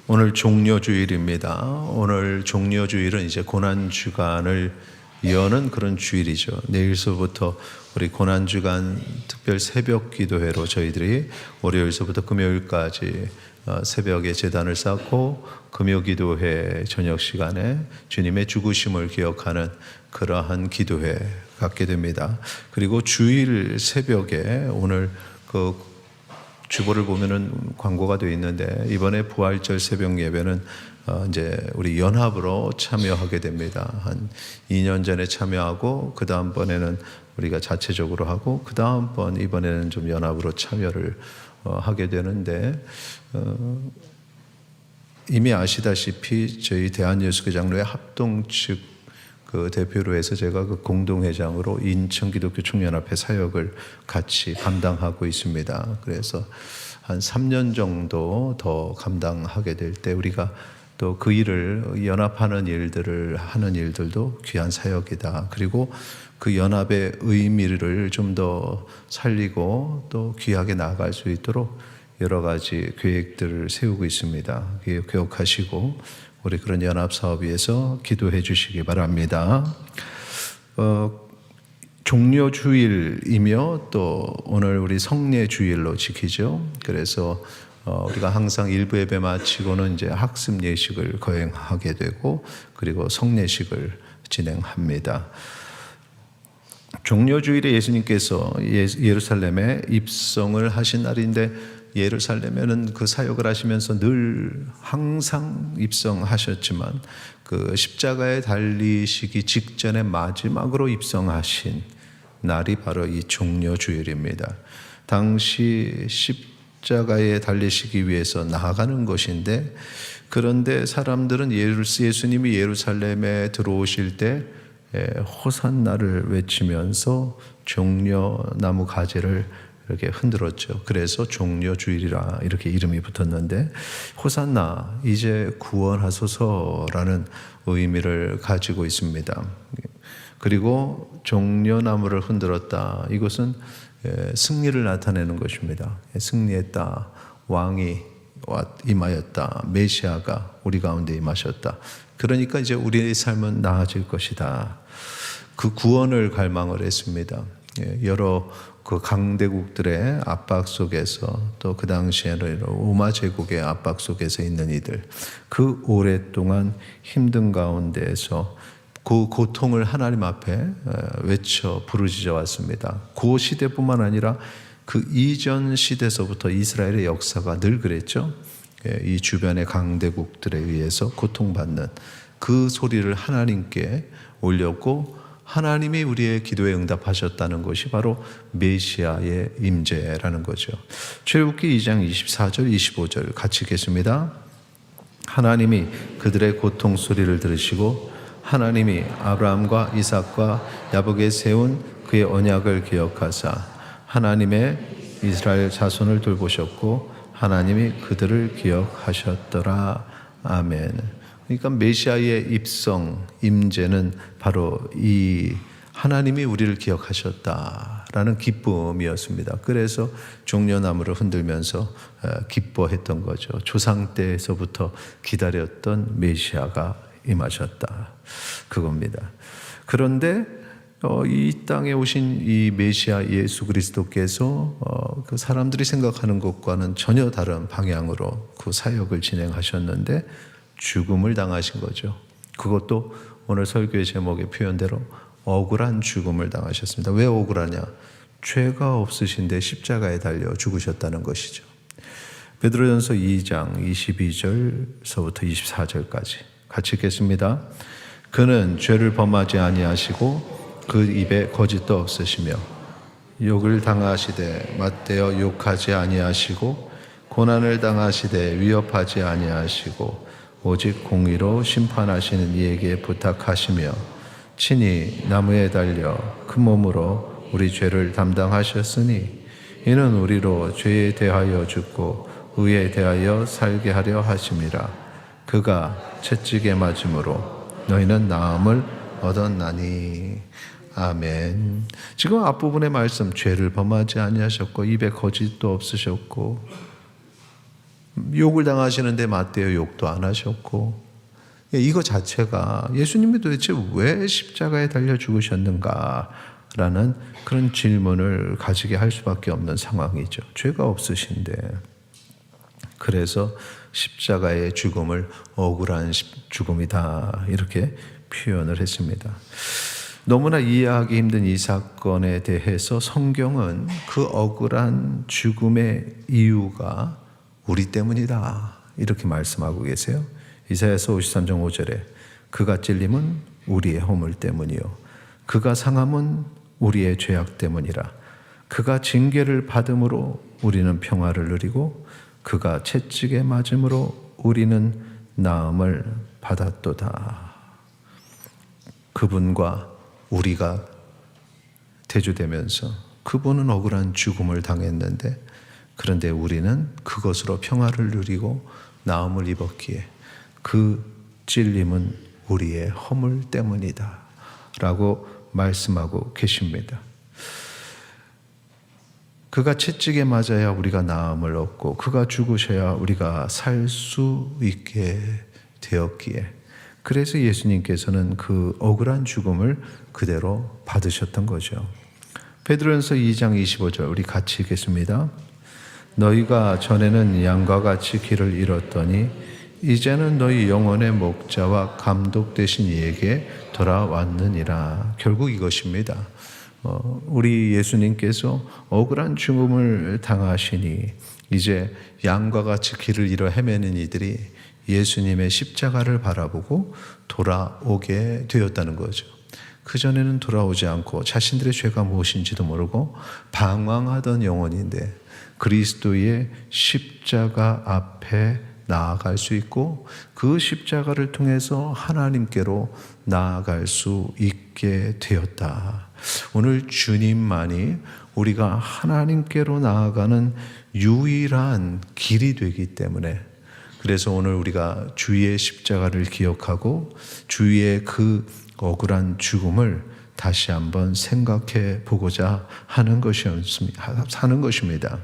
오늘 종료주일입니다. 오늘 종료주일은 이제 고난주간을 여는 그런 주일이죠. 내일서부터 우리 고난주간 특별 새벽 기도회로 저희들이 월요일서부터 금요일까지 새벽에 제단을 쌓고 금요기도회 저녁 시간에 주님의 죽으심을 기억하는 그러한 기도회 갖게 됩니다. 그리고 주일 새벽에 오늘 주보를 보면은 광고가 되어 있는데 이번에 부활절 새벽 예배는 이제 우리 연합으로 참여하게 됩니다. 한 2년 전에 참여하고 그 다음번에는 우리가 자체적으로 하고 그 다음번 이번에는 좀 연합으로 참여를 하게 되는데 이미 아시다시피 저희 대한예수교장로회 합동 측 그 대표로 해서 제가 그 공동회장으로 인천기독교 총연합회 사역을 같이 감당하고 있습니다. 그래서 한 3년 정도 더 감당하게 될 때 우리가 또 그 일을 연합하는 일들을 하는 일들도 귀한 사역이다. 그리고 그 연합의 의미를 좀 더 살리고 또 귀하게 나아갈 수 있도록 여러 가지 계획들을 세우고 있습니다. 기억하시고 우리 그런 연합사업 위해서 기도해 주시기 바랍니다. 종료주일이며 또 오늘 우리 성례주일로 지키죠. 그래서 우리가 항상 일부 예배 마치고는 이제 학습 예식을 거행하게 되고 그리고 성례식을 진행합니다. 종료주일에 예수님께서 예루살렘에 입성을 하신 날인데 예루살렘에는 그 사역을 하시면서 늘 항상 입성하셨지만 그 십자가에 달리시기 직전에 마지막으로 입성하신 날이 바로 이 종료주일입니다. 당시 십자가에 달리시기 위해서 나아가는 것인데 그런데 사람들은 예수님이 예루살렘에 들어오실 때 호산나를 외치면서 종려나무 가지를 이렇게 흔들었죠. 그래서 종료주일이라 이렇게 이름이 붙었는데 호산나 이제 구원하소서라는 의미를 가지고 있습니다. 그리고 종려나무를 흔들었다. 이것은 승리를 나타내는 것입니다. 승리했다. 왕이 임하였다. 메시아가 우리 가운데 임하셨다. 그러니까 이제 우리의 삶은 나아질 것이다. 그 구원을 갈망을 했습니다. 여러 그 강대국들의 압박 속에서 또 그 당시에는 로마 제국의 압박 속에서 있는 이들 그 오랫동안 힘든 가운데에서 그 고통을 하나님 앞에 외쳐 부르짖어 왔습니다. 그 시대뿐만 아니라 그 이전 시대서부터 이스라엘의 역사가 늘 그랬죠. 이 주변의 강대국들에 의해서 고통받는 그 소리를 하나님께 올렸고 하나님이 우리의 기도에 응답하셨다는 것이 바로 메시아의 임재라는 거죠. 출애굽기 2장 24절 25절 같이 읽겠습니다. 하나님이 그들의 고통 소리를 들으시고 하나님이 아브라함과 이삭과 야곱에 세운 그의 언약을 기억하사 하나님의 이스라엘 자손을 돌보셨고 하나님이 그들을 기억하셨더라. 아멘. 그러니까 메시아의 입성, 임재는 바로 이 하나님이 우리를 기억하셨다라는 기쁨이었습니다. 그래서 종려나무를 흔들면서 기뻐했던 거죠. 조상 때에서부터 기다렸던 메시아가 임하셨다. 그겁니다. 그런데 이 땅에 오신 이 메시아 예수 그리스도께서 그 사람들이 생각하는 것과는 전혀 다른 방향으로 그 사역을 진행하셨는데 죽음을 당하신 거죠. 그것도 오늘 설교의 제목의 표현대로 억울한 죽음을 당하셨습니다. 왜 억울하냐? 죄가 없으신데 십자가에 달려 죽으셨다는 것이죠. 베드로전서 2장 22절서부터 24절까지 같이 읽겠습니다. 그는 죄를 범하지 아니하시고 그 입에 거짓도 없으시며 욕을 당하시되 맞대어 욕하지 아니하시고 고난을 당하시되 위협하지 아니하시고 오직 공의로 심판하시는 이에게 부탁하시며 친히 나무에 달려 그 몸으로 우리 죄를 담당하셨으니 이는 우리로 죄에 대하여 죽고 의에 대하여 살게 하려 하심이라. 그가 채찍에 맞음으로 너희는 나음을 얻었나니. 아멘. 지금 앞부분의 말씀 죄를 범하지 아니하셨고 입에 거짓도 없으셨고 욕을 당하시는데 맞대어 욕도 안 하셨고, 이거 자체가 예수님이 도대체 왜 십자가에 달려 죽으셨는가 라는 그런 질문을 가지게 할 수밖에 없는 상황이죠. 죄가 없으신데. 그래서 십자가의 죽음을 억울한 죽음이다 이렇게 표현을 했습니다. 너무나 이해하기 힘든 이 사건에 대해서 성경은 그 억울한 죽음의 이유가 우리 때문이다 이렇게 말씀하고 계세요. 이사야서 53장 5절에 그가 찔림은 우리의 허물 때문이요 그가 상함은 우리의 죄악 때문이라. 그가 징계를 받음으로 우리는 평화를 누리고 그가 채찍에 맞음으로 우리는 나음을 받았도다. 그분과 우리가 대조되면서 그분은 억울한 죽음을 당했는데, 그런데 우리는 그것으로 평화를 누리고 나음을 입었기에 그 찔림은 우리의 허물 때문이다 라고 말씀하고 계십니다. 그가 채찍에 맞아야 우리가 나음을 얻고 그가 죽으셔야 우리가 살 수 있게 되었기에, 그래서 예수님께서는 그 억울한 죽음을 그대로 받으셨던 거죠. 베드로전서 2장 25절 우리 같이 읽겠습니다. 너희가 전에는 양과 같이 길을 잃었더니 이제는 너희 영혼의 목자와 감독 되신 이에게 돌아왔느니라. 결국 이것입니다. 우리 예수님께서 억울한 죽음을 당하시니 이제 양과 같이 길을 잃어 헤매는 이들이 예수님의 십자가를 바라보고 돌아오게 되었다는 거죠. 그전에는 돌아오지 않고 자신들의 죄가 무엇인지도 모르고 방황하던 영혼인데 그리스도의 십자가 앞에 나아갈 수 있고 그 십자가를 통해서 하나님께로 나아갈 수 있게 되었다. 오늘 주님만이 우리가 하나님께로 나아가는 유일한 길이 되기 때문에, 그래서 오늘 우리가 주의 십자가를 기억하고 주의 그 억울한 죽음을 다시 한번 생각해 보고자 하는 것입니다.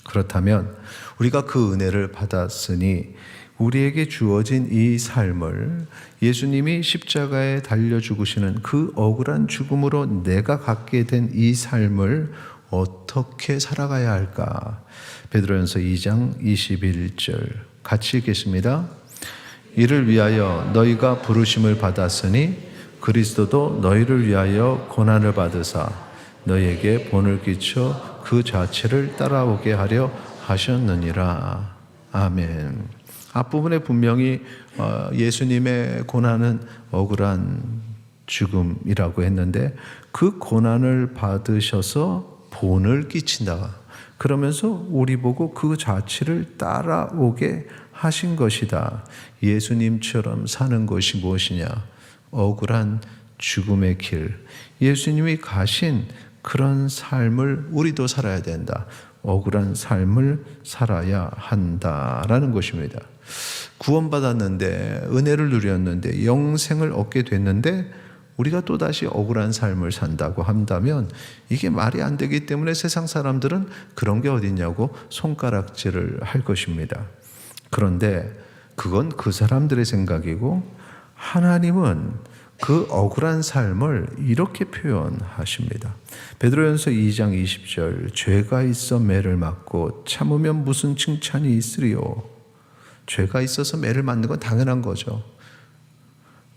그렇다면 우리가 그 은혜를 받았으니 우리에게 주어진 이 삶을 예수님이 십자가에 달려 죽으시는 그 억울한 죽음으로 내가 갖게 된 이 삶을 어떻게 살아가야 할까? 베드로전서 2장 21절 같이 읽겠습니다. 이를 위하여 너희가 부르심을 받았으니 그리스도도 너희를 위하여 고난을 받으사 너희에게 본을 끼쳐 그 자체를 따라오게 하려 하셨느니라. 아멘. 앞부분에 분명히 예수님의 고난은 억울한 죽음이라고 했는데 그 고난을 받으셔서 본을 끼친다. 그러면서 우리 보고 그 자체를 따라오게 하신 것이다. 예수님처럼 사는 것이 무엇이냐? 억울한 죽음의 길. 예수님이 가신 그런 삶을 우리도 살아야 된다. 억울한 삶을 살아야 한다라는 것입니다. 구원받았는데, 은혜를 누렸는데, 영생을 얻게 됐는데 우리가 또다시 억울한 삶을 산다고 한다면 이게 말이 안 되기 때문에 세상 사람들은 그런 게 어딨냐고 손가락질을 할 것입니다. 그런데 그건 그 사람들의 생각이고 하나님은 그 억울한 삶을 이렇게 표현하십니다. 베드로전서 2장 20절 죄가 있어 매를 맞고 참으면 무슨 칭찬이 있으리요. 죄가 있어서 매를 맞는 건 당연한 거죠.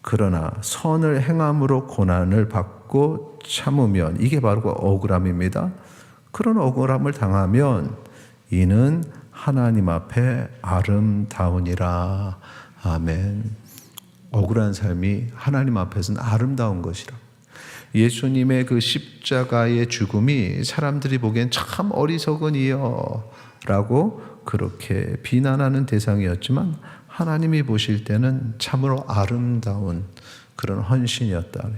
그러나 선을 행함으로 고난을 받고 참으면 이게 바로 그 억울함입니다. 그런 억울함을 당하면 이는 하나님 앞에 아름다우니라. 아멘. 억울한 삶이 하나님 앞에서는 아름다운 것이라. 예수님의 그 십자가의 죽음이 사람들이 보기엔 참 어리석은 이여 라고 그렇게 비난하는 대상이었지만 하나님이 보실 때는 참으로 아름다운 그런 헌신이었다.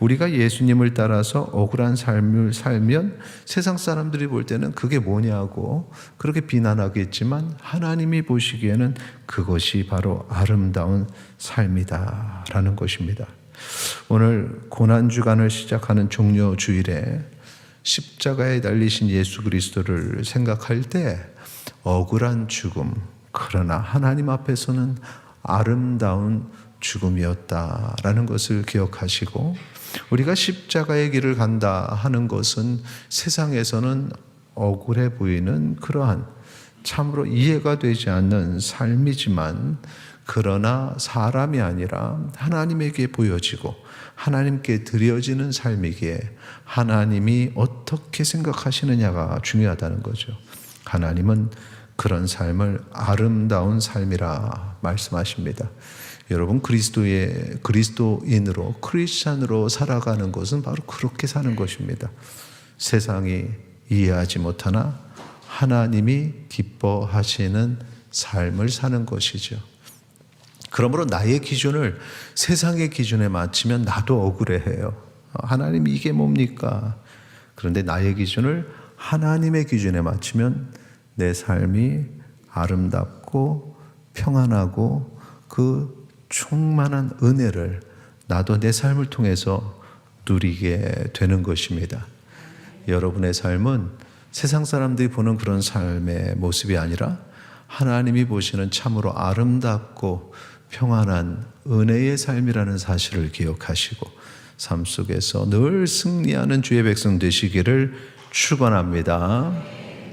우리가 예수님을 따라서 억울한 삶을 살면 세상 사람들이 볼 때는 그게 뭐냐고 그렇게 비난하겠지만 하나님이 보시기에는 그것이 바로 아름다운 삶이다라는 것입니다. 오늘 고난주간을 시작하는 종료주일에 십자가에 달리신 예수 그리스도를 생각할 때 억울한 죽음, 그러나 하나님 앞에서는 아름다운 죽음이었다라는 것을 기억하시고, 우리가 십자가의 길을 간다 하는 것은 세상에서는 억울해 보이는 그러한 참으로 이해가 되지 않는 삶이지만, 그러나 사람이 아니라 하나님에게 보여지고 하나님께 드려지는 삶이기에 하나님이 어떻게 생각하시느냐가 중요하다는 거죠. 하나님은 그런 삶을 아름다운 삶이라 말씀하십니다. 여러분, 그리스도인으로, 크리스찬으로 살아가는 것은 바로 그렇게 사는 것입니다. 세상이 이해하지 못하나 하나님이 기뻐하시는 삶을 사는 것이죠. 그러므로 나의 기준을 세상의 기준에 맞추면 나도 억울해해요. 하나님, 이게 뭡니까? 그런데 나의 기준을 하나님의 기준에 맞추면 내 삶이 아름답고 평안하고 그 충만한 은혜를 나도 내 삶을 통해서 누리게 되는 것입니다. 여러분의 삶은 세상 사람들이 보는 그런 삶의 모습이 아니라 하나님이 보시는 참으로 아름답고 평안한 은혜의 삶이라는 사실을 기억하시고 삶 속에서 늘 승리하는 주의 백성 되시기를 축원합니다.